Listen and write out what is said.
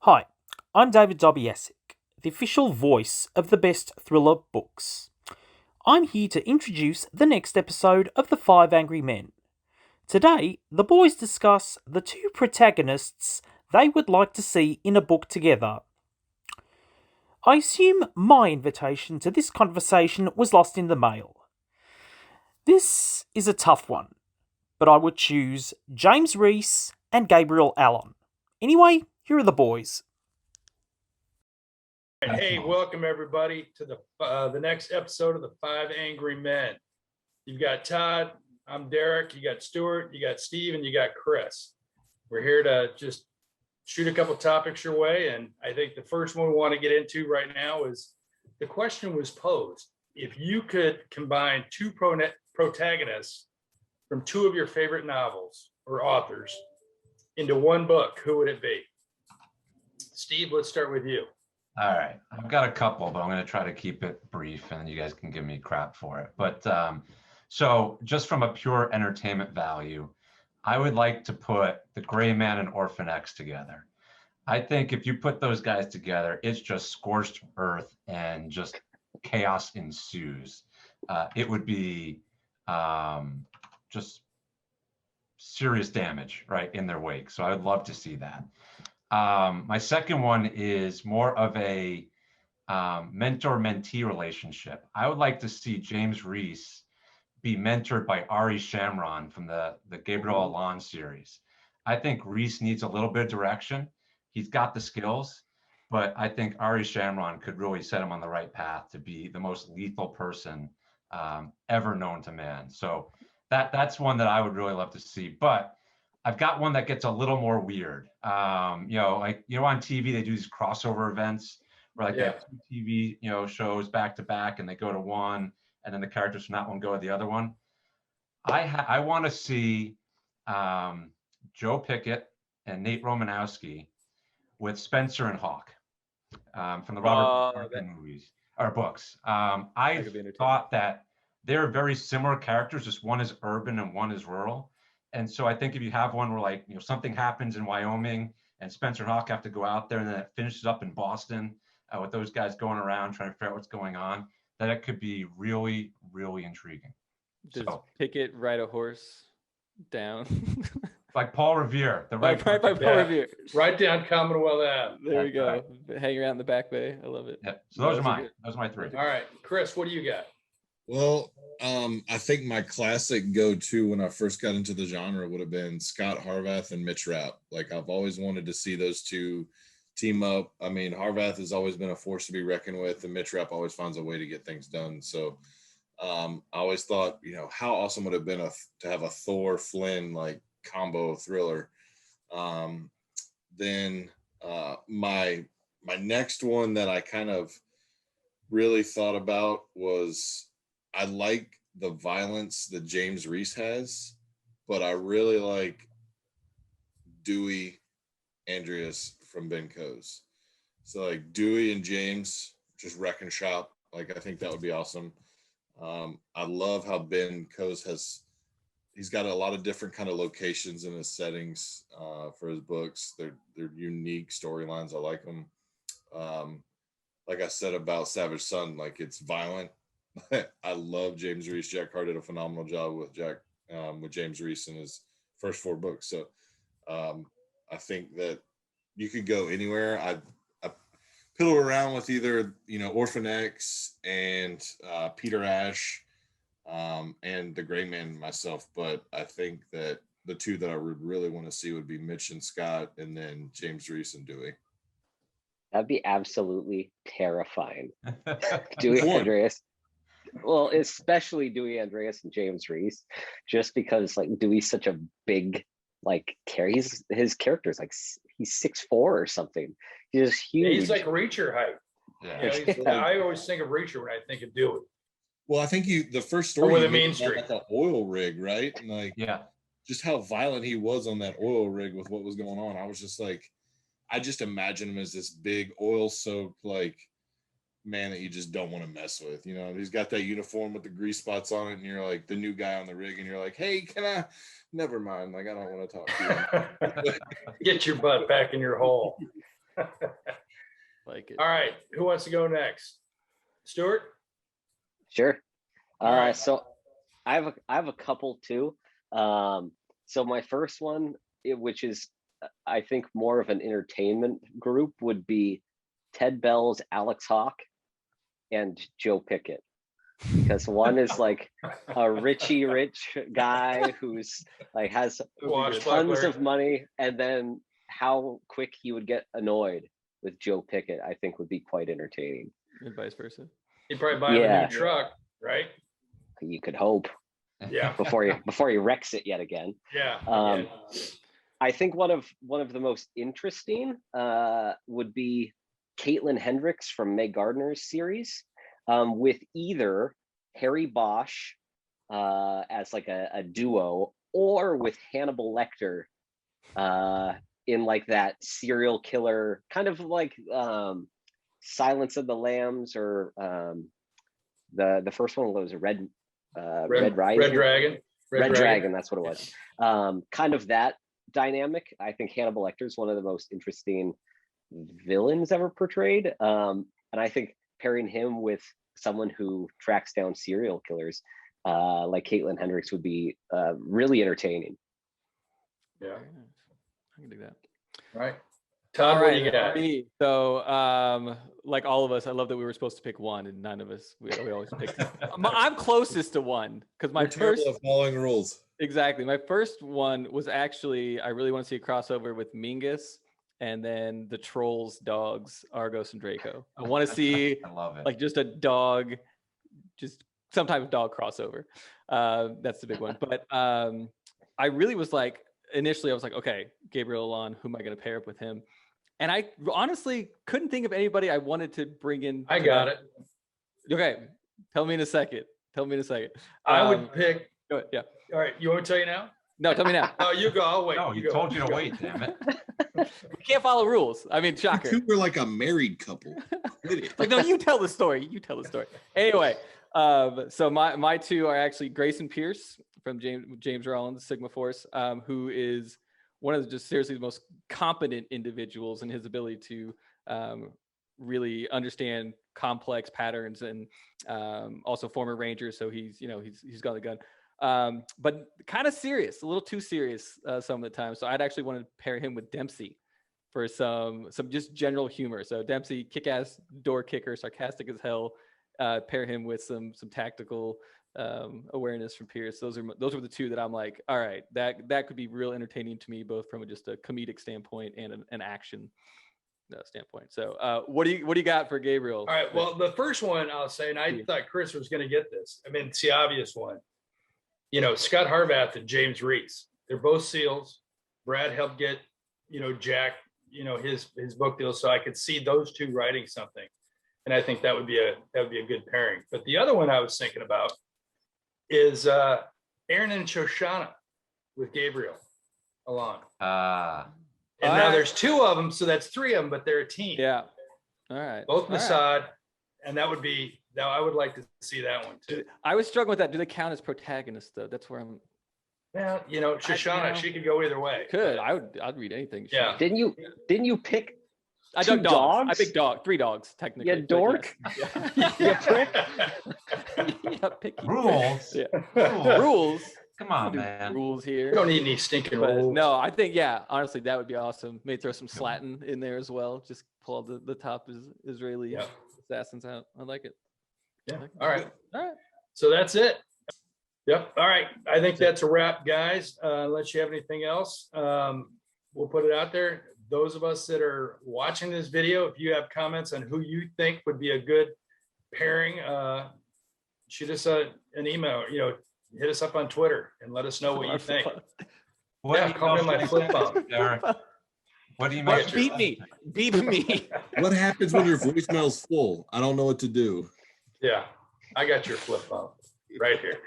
Hi, I'm David Dobiesic, the official voice of the best thriller books. I'm here to introduce the next episode of The Five Angry Men. Today, the boys discuss the two protagonists they would like to see in a book together. I assume my invitation to this conversation was lost in the mail. This is a tough one, but I would choose James Reese and Gabriel Allon. Anyway, here are the boys. Hey, welcome everybody to the next episode of the Five Angry Men. You've got Todd, I'm Derek, you got Stuart, you got Steve, and you got Chris. We're here to just shoot a couple topics your way, and I think the first one we want to get into right now is the question was posed: if you could combine two protagonists from two of your favorite novels or authors into one book, who would it be? Steve, let's start with you. All right, I've got a couple, but I'm going to try to keep it brief, and you guys can give me crap for it. But so just from a pure entertainment value, I would like to put The Gray Man and Orphan X together. I think if you put those guys together, it's just scorched earth and just chaos ensues. It would be just serious damage, right, in their wake. So I would love to see that. My second one is more of a mentor-mentee relationship. I would like to see James Reese be mentored by Ari Shamron from the Gabriel Allon series. I think Reese needs a little bit of direction. He's got the skills, but I think Ari Shamron could really set him on the right path to be the most lethal person ever known to man. So that's one that I would really love to see. But I've got one that gets a little more weird. On TV they do these crossover events where they have two TV shows back to back, and they go to one, and then the characters from that one go to the other one. I want to see Joe Pickett and Nate Romanowski with Spencer and Hawk from the Robert Kirkman movies or books. I thought that they're very similar characters, just one is urban and one is rural. And so I think if you have one where something happens in Wyoming and Spencer and Hawk have to go out there, and then it finishes up in Boston with those guys going around trying to figure out what's going on, that it could be really, really intriguing. Does Pickett ride a horse down? Like Paul Revere. Right by Paul Revere. Right down Commonwealth Ave. There we go. Right. Hanging around in the back bay. I love it. Yeah. So those are mine. Those are my three. All right. Chris, what do you got? Well, I think my classic go-to when I first got into the genre would have been Scott Harvath and Mitch Rapp. Like, I've always wanted to see those two team up. I mean, Harvath has always been a force to be reckoned with, and Mitch Rapp always finds a way to get things done. So I always thought, how awesome would it have been to have a Thor Flynn like combo thriller. Then my next one that I kind of really thought about was, I like the violence that James Reese has, but I really like Dewey Andreas from Ben Coase. So like Dewey and James just wrecking shop. Like, I think that would be awesome. I love how Ben Coase he's got a lot of different kind of locations in his settings for his books. They're unique storylines. I like them. Like I said about Savage Son, like, it's violent. I love James Reese. Jack Hart did a phenomenal job with James Reese in his first four books. So I think that you could go anywhere. I piddle around with either Orphan X and Peter Ash and the Gray Man myself, but I think that the two that I would really want to see would be Mitch and Scott, and then James Reese and Dewey. That'd be absolutely terrifying. Dewey Andreas. Well, especially Dewey Andreas and James Reese, just because Dewey's such a big carries his characters he's 6'4" or something. He's just huge. He's like Reacher height. Yeah. I always think of Reacher when I think of Dewey. Well, I think the first story with the Main Street, like the oil rig, right? And just how violent he was on that oil rig with what was going on. I was just I just imagine him as this big oil-soaked man that you just don't want to mess with. He's got that uniform with the grease spots on it, and you're like the new guy on the rig, and you're like, hey, can I? Never mind. I don't want to talk to you. Get your butt back in your hole. Like it. All right, who wants to go next? Stuart? Sure. All right. So I have a couple too. So my first one, which is I think more of an entertainment group, would be Ted Bell's Alex Hawk and Joe Pickett, because one is like a rich guy who's like has tons Swashbuckler. of money, and then how quick he would get annoyed with Joe Pickett, I think would be quite entertaining. And vice versa. He'd probably buy him a Yeah. new truck, right? You could hope Yeah. before he wrecks it yet again. Yeah. Um, I think one of the most interesting would be Caitlin Hendricks from Meg Gardner's series, with either Harry Bosch as like a duo, or with Hannibal Lecter in like that serial killer kind of like Silence of the Lambs, or the first one was Red Rising. Red Dragon, that's what it was. Kind of that dynamic. I think Hannibal Lecter is one of the most interesting villains ever portrayed. And I think pairing him with someone who tracks down serial killers like Caitlin Hendricks would be really entertaining. Yeah. Very nice. I can do that. Right. Todd, All what right, do you got? me. So, like all of us, I love that we were supposed to pick one, and none of us. We always picked. I'm closest to one because my We're terrible first. at following rules. Exactly. My first one was actually, I really want to see a crossover with Mingus and then the Trolls dogs, Argos and Draco. I want to see I love it. like just a dog, just some type of dog crossover. That's the big one. But I really was like, initially I was like, okay, Gabriel Alon, who am I going to pair up with him? And I honestly couldn't think of anybody I wanted to bring in. I got it. Okay. Tell me in a second. I would pick. Go ahead. Yeah. All right. You want me to tell you now? No, tell me now. Oh, you go. I'll wait. No, you he go. told you to go. wait, damn it. We can't follow rules. I mean, You shocker. two were like a married couple. Quit it. Like, no, you tell the story. Anyway, so my two are actually Grayson Pierce from James Rollins, Sigma Force, who is one of the just seriously the most competent individuals in his ability to really understand complex patterns, and also former Ranger, so he's got the gun. But kind of serious, a little too serious some of the time. So I'd actually want to pair him with Dempsey for some just general humor. So Dempsey, kick-ass door kicker, sarcastic as hell. Pair him with some tactical awareness from Pierce. Those were the two that I'm like, all right, that could be real entertaining to me, both from just a comedic standpoint and an action standpoint. So what do you got for Gabriel? All right. Well, the first one I'll say, and I thought Chris was going to get this. I mean, it's the obvious one. Scott Harvath and James Reese. They're both SEALs. Brad helped get, Jack, his book deal, so I could see those two writing something, and I think that would be a good pairing. But the other one I was thinking about is Aaron and Shoshana with Gabriel Alon. And now there's two of them, so that's three of them, but they're a team. Yeah. All right. Both All Mossad, right. and that would be. Now I would like to see that one too. I was struggling with that. Do they count as protagonists though? That's where I'm. Well, Shoshana, she could go either way. I'd read anything. Yeah. Didn't you pick I two took dogs. dogs? I picked three dogs technically. You dork? Yes. You prick? Yeah, picky. Rules. Yeah. Rules. Come on, Do man. Rules here. We don't need any stinking But rules. no, I think honestly, that would be awesome. Maybe throw some Slatin in there as well. Just pull all the top Israeli assassins out. I like it. Yeah. All right. All right. So that's it. Yep. All right. I think that's a wrap, guys. Unless you have anything else, we'll put it out there. Those of us that are watching this video, if you have comments on who you think would be a good pairing, shoot us an email. Hit us up on Twitter and let us know what you think. What Call me my flip phone. Derek, what do you What? mean? Beep me. What happens when your voicemail's full? I don't know what to do. Yeah, I got your flip phone right here.